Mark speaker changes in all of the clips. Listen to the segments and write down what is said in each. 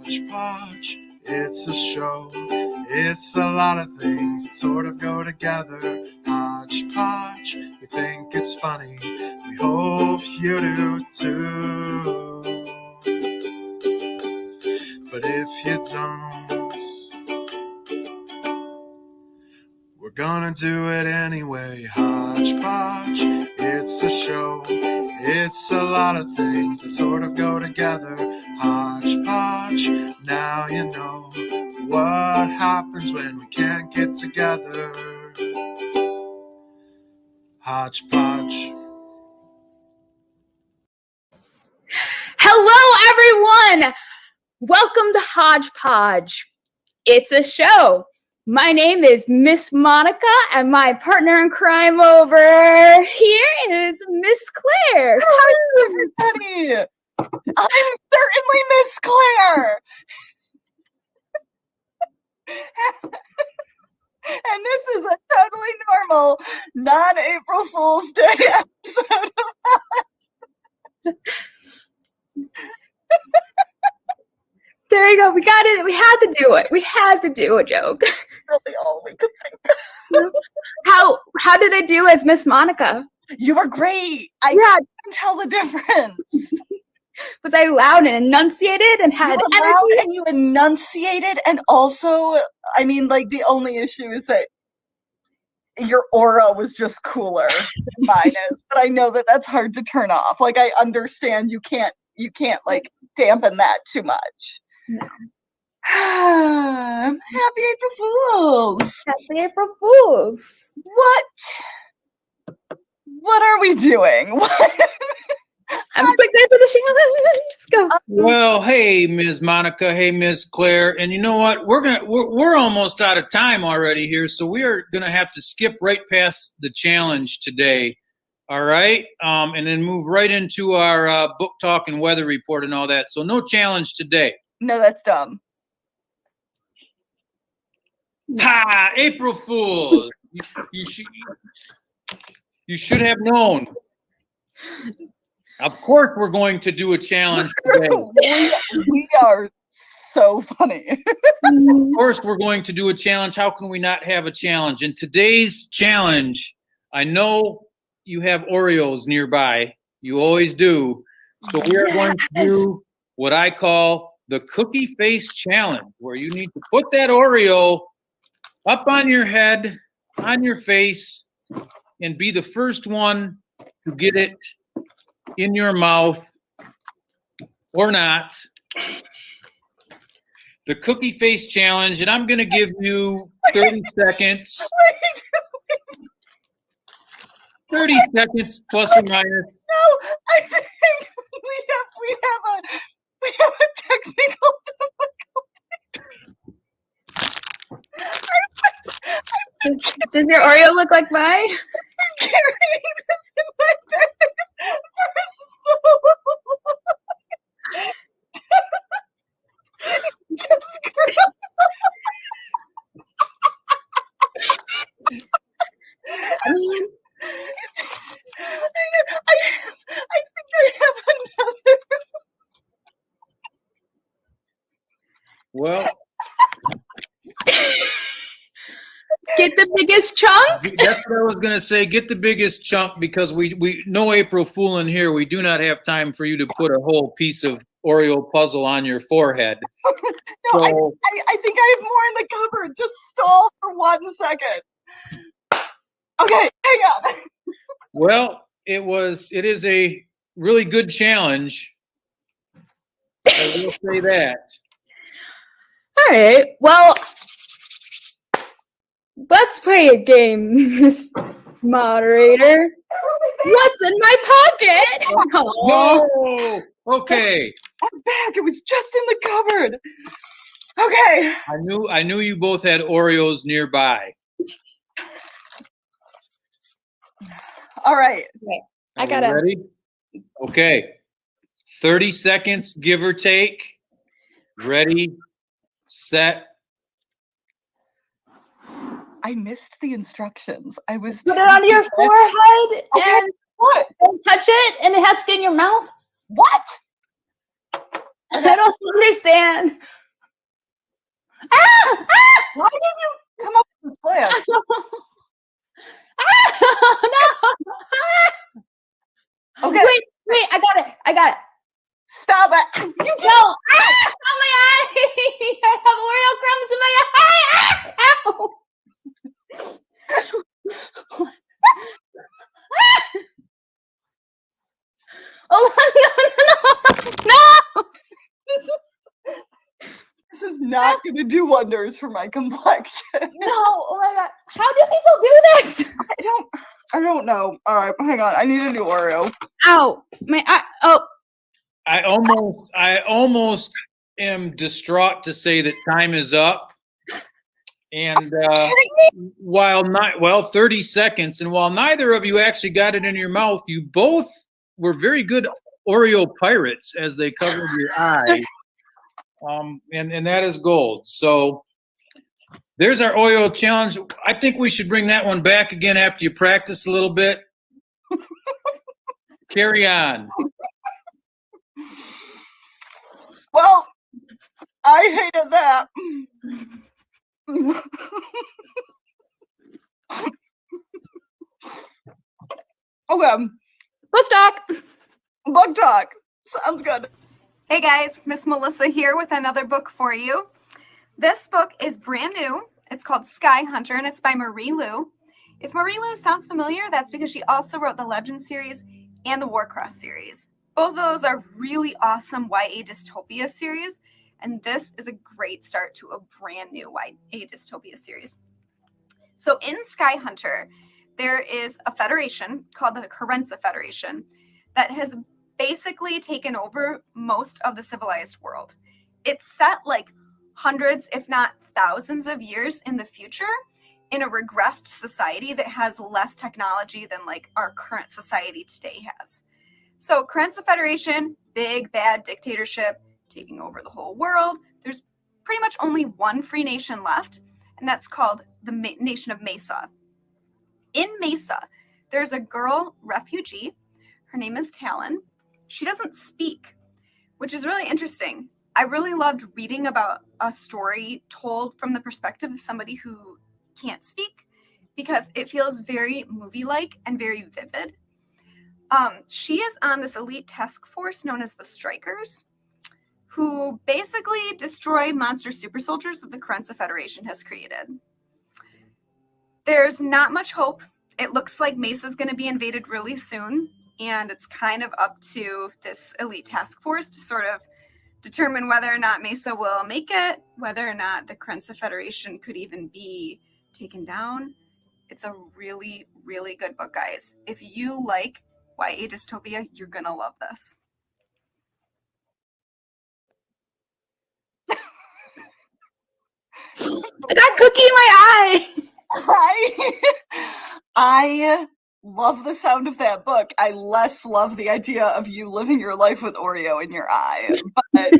Speaker 1: Hodgepodge, it's a show. It's a lot of things that sort of go together. Hodgepodge, we think it's funny. We hope you do too. But if you don't, we're gonna do it anyway. Hodgepodge, it's a show. It's a lot of things that sort of go together. Hodgepodge, now you know what happens when we can't get together. Hodgepodge.
Speaker 2: Hello, everyone! Welcome to Hodgepodge. It's a show. My name is Miss Monica, and my partner in crime over here is Miss Clare.
Speaker 3: How are you, everybody? I'm certainly Miss Clare. And this is a totally normal, non-April Fool's Day episode of
Speaker 2: There you go. We got it. We had to do it. We had to do a joke.
Speaker 3: really all we could think of.
Speaker 2: How did I do as Miss Monica?
Speaker 3: You were great. I can tell the difference.
Speaker 2: Was I loud and enunciated and had
Speaker 3: you were
Speaker 2: energy?
Speaker 3: loud and you enunciated, and also, I mean, like, the only issue is that your aura was just cooler than mine is. But I know that that's hard to turn off. Like, I understand you can't like dampen that too much.
Speaker 2: No.
Speaker 3: Happy April Fools!
Speaker 2: Happy April Fools!
Speaker 3: What are we doing?
Speaker 2: I'm so excited for the challenge. Let's go.
Speaker 4: Well, hey, Ms. Monica. Hey, Ms. Clare. And you know what? We're almost out of time already here, so we are gonna have to skip right past the challenge today. All right, and then move right into our book talk and weather report and all that. So no challenge today.
Speaker 3: No, that's dumb.
Speaker 4: Ha! April Fools. You should have known. Of course, we're going to do a challenge today.
Speaker 3: we are so funny.
Speaker 4: Of course, we're going to do a challenge. How can we not have a challenge? In today's challenge, I know you have Oreos nearby. You always do. So we are going to do what I call the cookie face challenge, where you need to put that Oreo up on your head, on your face, and be the first one to get it in your mouth or not. The cookie face challenge, and I'm going to give you 30 seconds. 30 seconds plus or minus.
Speaker 3: No, I think we have a technical
Speaker 2: Does your Oreo look like mine?
Speaker 3: I'm carrying this in my bag for so
Speaker 2: I mean,
Speaker 3: I think I have another.
Speaker 4: Well,
Speaker 2: get the biggest chunk.
Speaker 4: that's what I was going to say. Get the biggest chunk, because we no April Fool in here. We do not have time for you to put a whole piece of Oreo puzzle on your forehead.
Speaker 3: No,
Speaker 4: So,
Speaker 3: I think I have more in the cupboard. Just stall for 1 second. Okay, hang on.
Speaker 4: well, it is a really good challenge. I will say that.
Speaker 2: All right. Well, let's play a game, Miss Moderator. What's in my pocket?
Speaker 4: No. Okay.
Speaker 3: I'm back. It was just in the cupboard. Okay.
Speaker 4: I knew you both had Oreos nearby.
Speaker 3: All right.
Speaker 2: Okay.
Speaker 4: Are
Speaker 2: I gotta.
Speaker 4: we ready? Okay. 30 seconds, give or take. Ready, set.
Speaker 3: I missed the instructions. I was
Speaker 2: Put it on your forehead
Speaker 3: Okay. What?
Speaker 2: and touch it, and it has to get in your mouth.
Speaker 3: What?
Speaker 2: I don't understand.
Speaker 3: Why did you come up with this plan?
Speaker 2: No.
Speaker 3: Okay.
Speaker 2: Wait, I got it.
Speaker 3: Stop it. You
Speaker 2: No. Oh my eye. I have Oreo crumbs in my eye. Ow. Oh no.
Speaker 3: This is not going to do wonders for my complexion.
Speaker 2: No. Oh my god. How do people do this?
Speaker 3: I don't know. All right, hang on. I need a new Oreo.
Speaker 2: Ow. My eye. Oh.
Speaker 4: I almost am distraught to say that time is up. And while 30 seconds, and while neither of you actually got it in your mouth, you both were very good Oreo pirates as they covered your eye. And that is gold. So there's our Oreo challenge. I think we should bring that one back again after you practice a little bit. Carry on.
Speaker 3: Well, I hated that. Okay.
Speaker 2: Book talk.
Speaker 3: Book talk. Sounds good.
Speaker 5: Hey guys, Miss Melissa here with another book for you. This book is brand new. It's called Sky Hunter, and it's by Marie Lu. If Marie Lu sounds familiar, that's because she also wrote the Legend series and the Warcross series. Both of those are really awesome YA dystopia series, and this is a great start to a brand new YA dystopia series. So in Sky Hunter, there is a federation called the Carenza Federation that has basically taken over most of the civilized world. It's set like hundreds, if not thousands of years in the future in a regressed society that has less technology than like our current society today has. So Carenza Federation, big bad dictatorship taking over the whole world. There's pretty much only one free nation left, and that's called the nation of Mesa. In Mesa, there's a girl refugee. Her name is Talon. She doesn't speak, which is really interesting. I really loved reading about a story told from the perspective of somebody who can't speak because it feels very movie-like and very vivid. She is on this elite task force known as the Strikers, who basically destroy monster super soldiers that the Carenza Federation has created. There's not much hope. It looks like Mesa's going to be invaded really soon, and it's kind of up to this elite task force to sort of determine whether or not Mesa will make it, whether or not the Carenza Federation could even be taken down. It's a really, really good book, guys. If you like YA dystopia, you're going to love this.
Speaker 2: I got cookie in my eye.
Speaker 3: I love the sound of that book. I less love the idea of you living your life with Oreo in your eye. But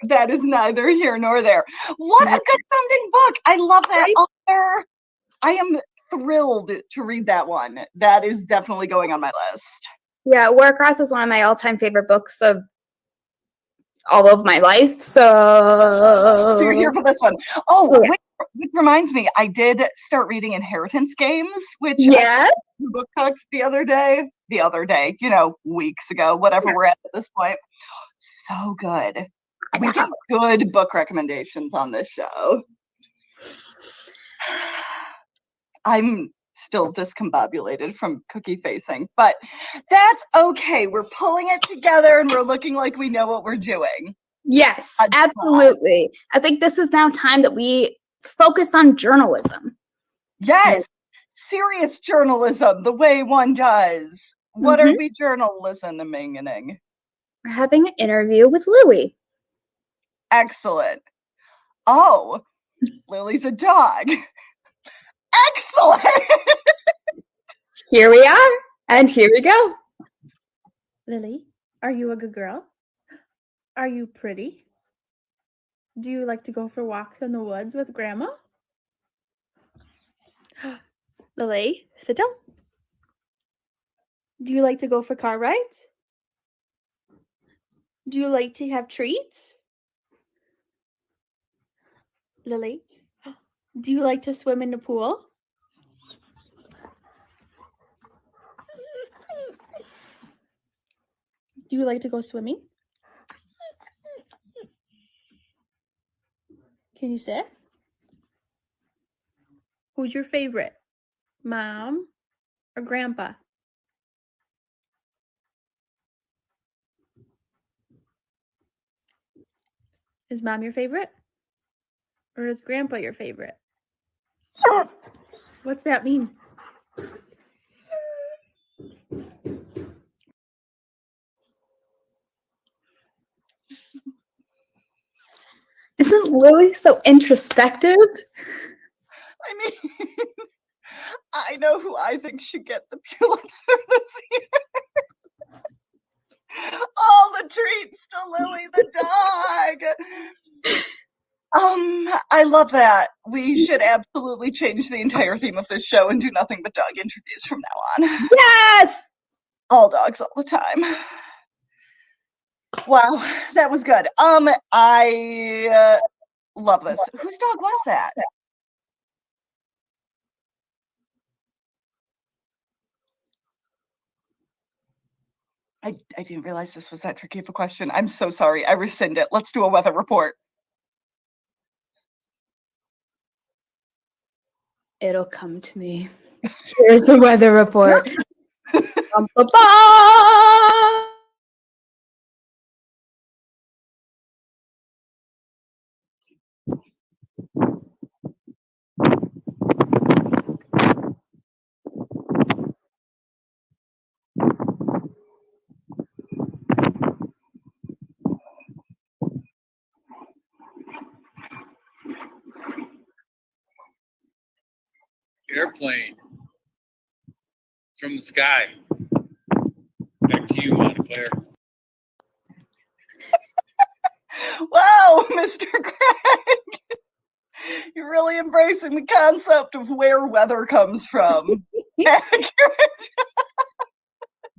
Speaker 3: that is neither here nor there. What a good sounding book. I love that author. I am thrilled to read that one. That is definitely going on my list.
Speaker 2: Yeah, Warcross is one of my all-time favorite books of all of my life. So
Speaker 3: you're here for this one. Oh,
Speaker 2: yeah.
Speaker 3: Which reminds me, I did start reading Inheritance Games, which
Speaker 2: yeah,
Speaker 3: book talks the other day, weeks ago, whatever we're at this point. So good. We get good book recommendations on this show. I'm still discombobulated from cookie facing, but that's okay. We're pulling it together and we're looking like we know what we're doing.
Speaker 2: Yes, absolutely. I think this is now time that we focus on journalism.
Speaker 3: Yes, serious journalism, the way one does. What are we journalisming?
Speaker 2: We're having an interview with Lily.
Speaker 3: Excellent. Oh, Lily's a dog. Excellent.
Speaker 2: Here we are, and here we go.
Speaker 6: Lily, are you a good girl? Are you pretty? Do you like to go for walks in the woods with Grandma? Lily, sit down. Do you like to go for car rides? Do you like to have treats? Lily, do you like to swim in the pool? Do you like to go swimming? Can you sit? Who's your favorite? Mom or Grandpa? Is Mom your favorite? Or is Grandpa your favorite? What's that mean?
Speaker 2: Isn't Lily so introspective?
Speaker 3: I mean, I know who I think should get the Pulitzer this year. All the treats to Lily the dog. I love that. We should absolutely change the entire theme of this show and do nothing but dog interviews from now on.
Speaker 2: Yes!
Speaker 3: All dogs all the time. Wow, that was good. I love this. Whose dog was that? I didn't realize this was that tricky of a question. I'm so sorry. I rescind it. Let's do a weather report.
Speaker 2: It'll come to me. Here's the weather report. Bum-ba-bum!
Speaker 4: Airplane from the sky. Back to you, Clare.
Speaker 3: Wow, Mr. Craig. You're really embracing the concept of where weather comes from. Accurate.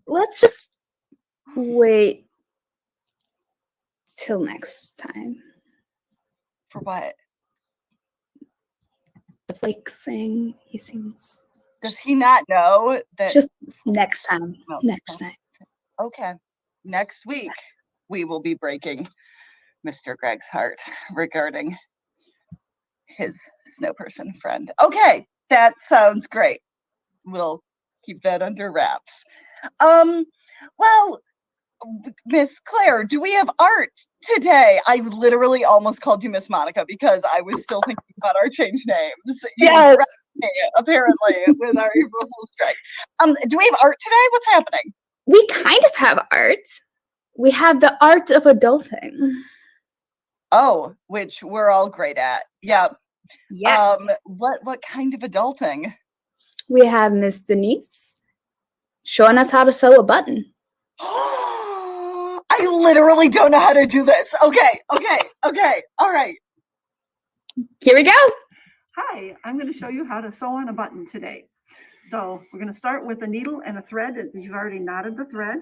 Speaker 2: Let's just wait till next time.
Speaker 3: For what?
Speaker 2: The flakes thing, he sings.
Speaker 3: Does he not know that?
Speaker 2: Just next time.
Speaker 3: No,
Speaker 2: Next
Speaker 3: no.
Speaker 2: time.
Speaker 3: Okay. Next week, we will be breaking Mr. Greg's heart regarding his snow person friend. Okay, that sounds great. We'll keep that under wraps. Well, Miss Clare, do we have art today? I literally almost called you Miss Monica because I was still thinking about our change names.
Speaker 2: Yes.
Speaker 3: Apparently, with our April Fool's strike. Do we have art today? What's happening?
Speaker 2: We kind of have art. We have the art of adulting.
Speaker 3: Oh, which we're all great at. Yeah.
Speaker 2: Yes.
Speaker 3: What kind of adulting?
Speaker 2: We have Miss Denise showing us how to sew a button.
Speaker 3: I literally don't know how to do this. Okay. All right.
Speaker 2: Here we go.
Speaker 7: Hi, I'm going to show you how to sew on a button today. So we're going to start with a needle and a thread. You've already knotted the thread.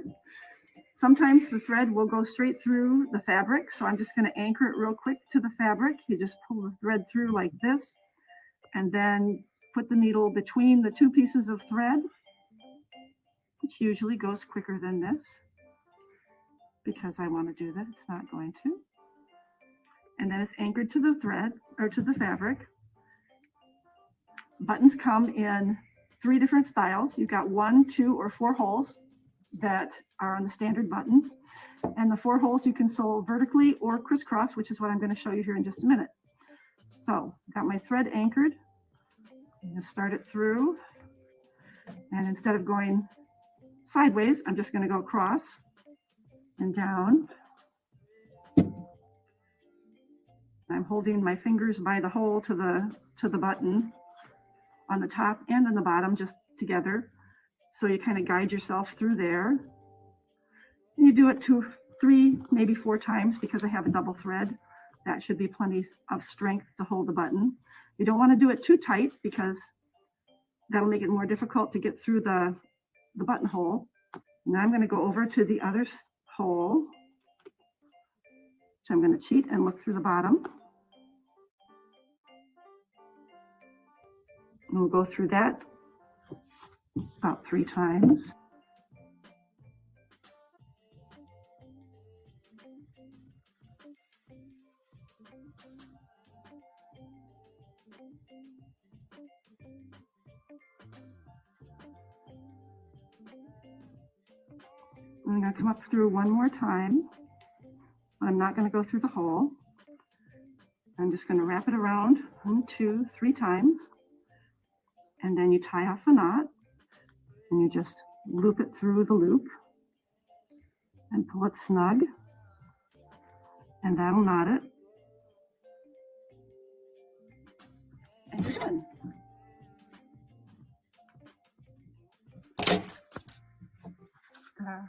Speaker 7: Sometimes the thread will go straight through the fabric, so I'm just going to anchor it real quick to the fabric. You just pull the thread through like this, and then put the needle between the two pieces of thread, which usually goes quicker than this, because I want to do that. It's not going to. And then it's anchored to the thread, or to the fabric. Buttons come in 3 different styles. You've got 1, 2, or 4 holes that are on the standard buttons. And the 4 holes you can sew vertically or crisscross, which is what I'm going to show you here in just a minute. So I've got my thread anchored. I'm going to start it through. And instead of going sideways, I'm just going to go across and down. I'm holding my fingers by the hole to the button on the top and on the bottom, just together. So you kind of guide yourself through there. And you do it 2, 3, maybe 4 times because I have a double thread. That should be plenty of strength to hold the button. You don't want to do it too tight because that'll make it more difficult to get through the buttonhole. Now I'm going to go over to the other hole. So I'm going to cheat and look through the bottom. And we'll go through that about 3 times. I'm going to come up through one more time. I'm not going to go through the hole. I'm just going to wrap it around 1, 2, 3 times. And then you tie off a knot and you just loop it through the loop and pull it snug. And that'll knot it. And you're done. Ta-da.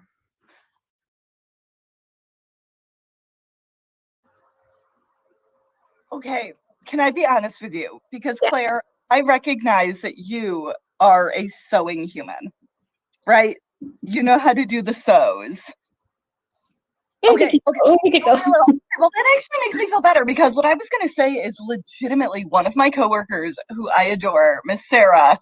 Speaker 3: Okay, can I be honest with you? Because
Speaker 2: Yeah.
Speaker 3: Claire, I recognize that you are a sewing human, right? You know how to do the sews.
Speaker 2: Yeah, we
Speaker 3: Okay,
Speaker 2: could
Speaker 3: okay.
Speaker 2: go. We could go.
Speaker 3: Well, that actually makes me feel better because what I was going to say is legitimately one of my coworkers who I adore, Miss Sarah,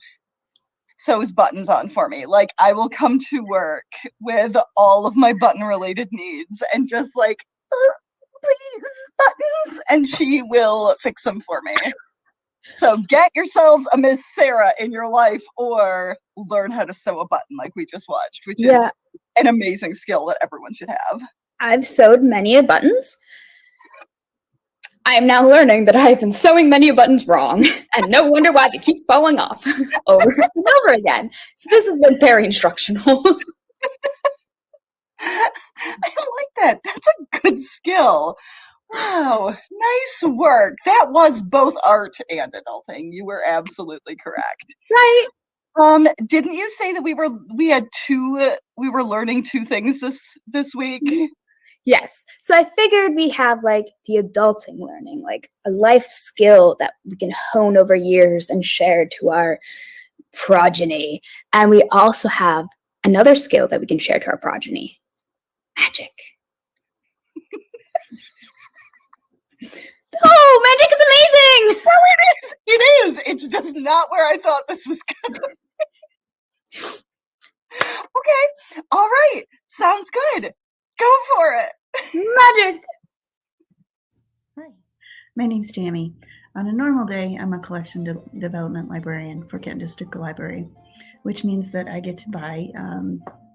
Speaker 3: sews buttons on for me. Like, I will come to work with all of my button related needs and just like, please, buttons, and she will fix them for me. So get yourselves a Miss Sarah in your life or learn how to sew a button like we just watched, which
Speaker 2: Yeah.
Speaker 3: is an amazing skill that everyone should have.
Speaker 2: I've sewed many a buttons. I am now learning that I have been sewing many buttons wrong, and no wonder why they keep falling off over and over again. So this has been very instructional.
Speaker 3: I like that. That's a good skill. Wow, nice work. That was both art and adulting. You were absolutely correct.
Speaker 2: Right?
Speaker 3: Didn't you say that we were learning 2 things this week?
Speaker 2: Yes. So I figured we have like the adulting learning, like a life skill that we can hone over years and share to our progeny. And we also have another skill that we can share to our progeny. Magic. Oh, magic is amazing!
Speaker 3: No, it is. It's just not where I thought this was going. Okay. All right. Sounds good. Go for it.
Speaker 2: Magic.
Speaker 8: Hi, my name's Tammy. On a normal day, I'm a collection development librarian for Kent District Library, which means that I get to buy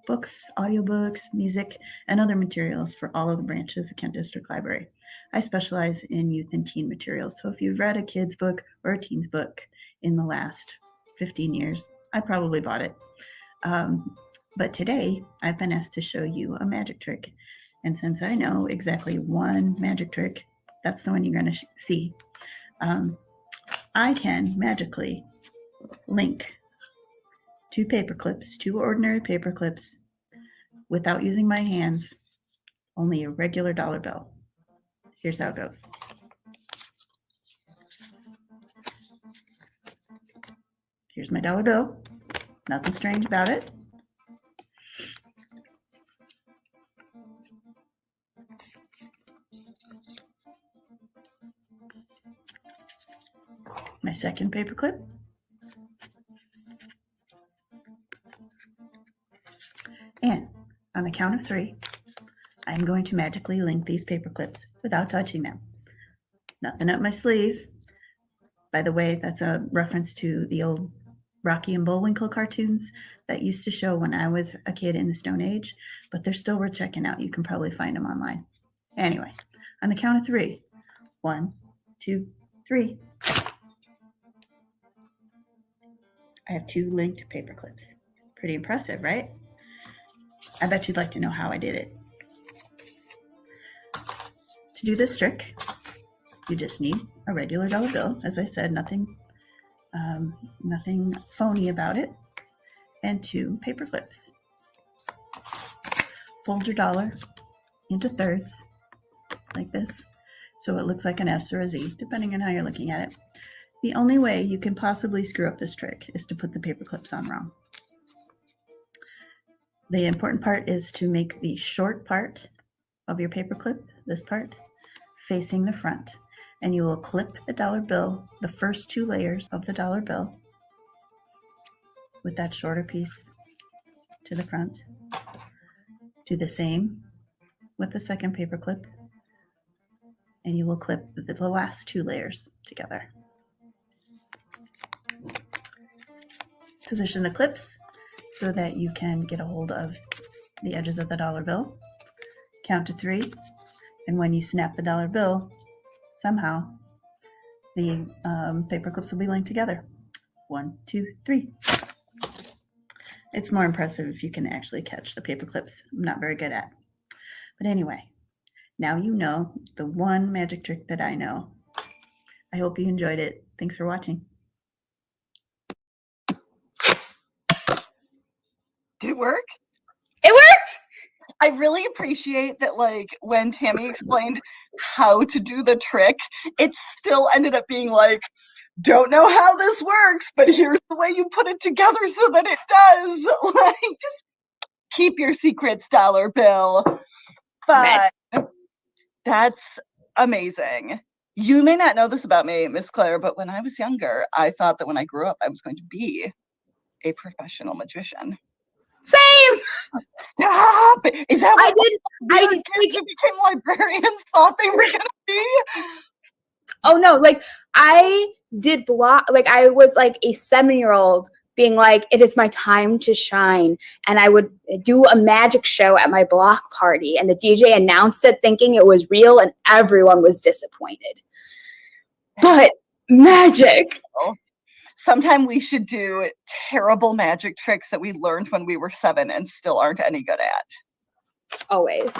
Speaker 8: books, audiobooks, music, and other materials for all of the branches of Kent District Library. I specialize in youth and teen materials, so if you've read a kid's book or a teen's book in the last 15 years, I probably bought it. But today, I've been asked to show you a magic trick. And since I know exactly one magic trick, that's the one you're going to see. I can magically link 2 paper clips, 2 ordinary paper clips, without using my hands, only a regular dollar bill. Here's how it goes. Here's my dollar bill. Nothing strange about it. My second paper clip. And on the count of 3, I'm going to magically link these paper clips without touching them. Nothing up my sleeve. By the way, that's a reference to the old Rocky and Bullwinkle cartoons that used to show when I was a kid in the Stone Age, but they're still worth checking out. You can probably find them online. Anyway, on the count of 3, 1, 2, 3. I have 2 linked paper clips. Pretty impressive, right? I bet you'd like to know how I did it. To do this trick, you just need a regular dollar bill. As I said, nothing phony about it. And 2 paper clips. Fold your dollar into thirds like this, so it looks like an S or a Z, depending on how you're looking at it. The only way you can possibly screw up this trick is to put the paper clips on wrong. The important part is to make the short part of your paper clip, this part, facing the front. And you will clip the dollar bill, the first 2 layers of the dollar bill, with that shorter piece to the front. Do the same with the second paper clip, and you will clip the last 2 layers together. Position the clips so that you can get a hold of the edges of the dollar bill. Count to 3, and when you snap the dollar bill, somehow the paper clips will be linked together. 1, 2, 3. It's more impressive if you can actually catch the paper clips. I'm not very good at. But anyway, now you know the one magic trick that I know. I hope you enjoyed it. Thanks for watching.
Speaker 3: Did it work?
Speaker 2: It worked!
Speaker 3: I really appreciate that, like, when Tammy explained how to do the trick, it still ended up being like, don't know how this works, but here's the way you put it together so that it does. Like, just keep your secrets, dollar bill. But that's amazing. You may not know this about me, Miss Clare, but when I was younger, I thought that when I grew up, I was going to be a professional magician.
Speaker 2: Same!
Speaker 3: Stop! Is that what
Speaker 2: I
Speaker 3: kids who became librarians thought they were going to be?
Speaker 2: Oh no, like I did block, like I was like a 7-year-old being like, it is my time to shine. And I would do a magic show at my block party, and the DJ announced it thinking it was real, and everyone was disappointed. But magic.
Speaker 3: Sometime we should do terrible magic tricks that we learned when we were 7 and still aren't any good at.
Speaker 2: Always.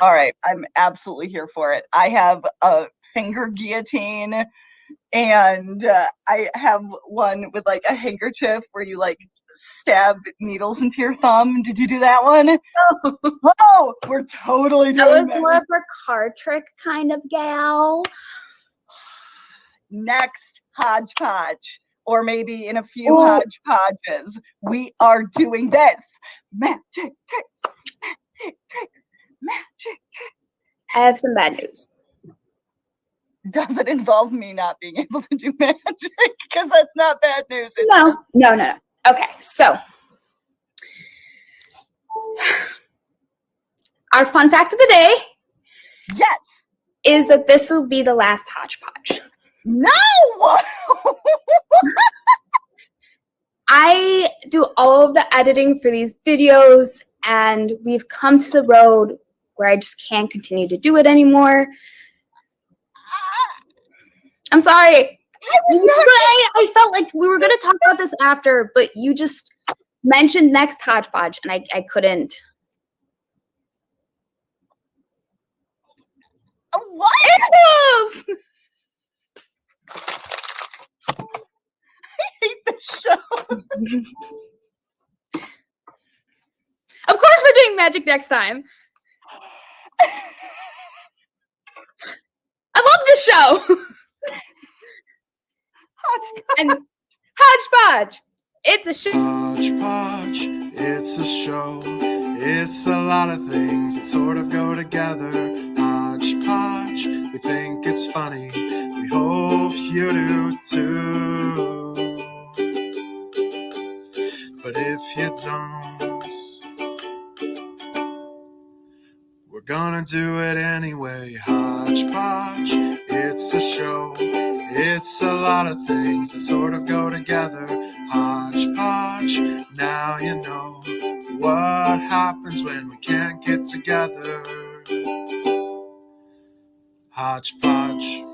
Speaker 3: All right, I'm absolutely here for it. I have a finger guillotine, and I have one with like a handkerchief where you like stab needles into your thumb. Did you do that one? Oh, we're totally doing
Speaker 2: I was
Speaker 3: that.
Speaker 2: more of a card trick kind of gal.
Speaker 3: Next hodgepodge, or maybe in a few hodgepodges, we are doing this. Magic tricks, magic tricks, magic tricks.
Speaker 2: I have some bad news.
Speaker 3: Does it involve me not being able to do magic? Because that's not bad news.
Speaker 2: No. Okay, so our fun fact of the day,
Speaker 3: yes,
Speaker 2: is that this will be the last hodgepodge.
Speaker 3: No!
Speaker 2: I do all of the editing for these videos, and we've come to the road where I just can't continue to do it anymore. I'm sorry. I felt like we were going to talk about this after, but you just mentioned next hodgepodge, and I couldn't.
Speaker 3: What?
Speaker 2: It
Speaker 3: I hate this show.
Speaker 2: Of course we're doing magic next time. I love this show.
Speaker 3: Hodgepodge.
Speaker 2: And hodgepodge. It's a show.
Speaker 1: Hodgepodge, it's a show. It's a lot of things that sort of go together. Hodgepodge, we think it's funny. We hope you do too. But if you don't, we're gonna do it anyway. Hodgepodge, it's a show. It's a lot of things that sort of go together. Hodgepodge, now you know what happens when we can't get together. Hodgepodge.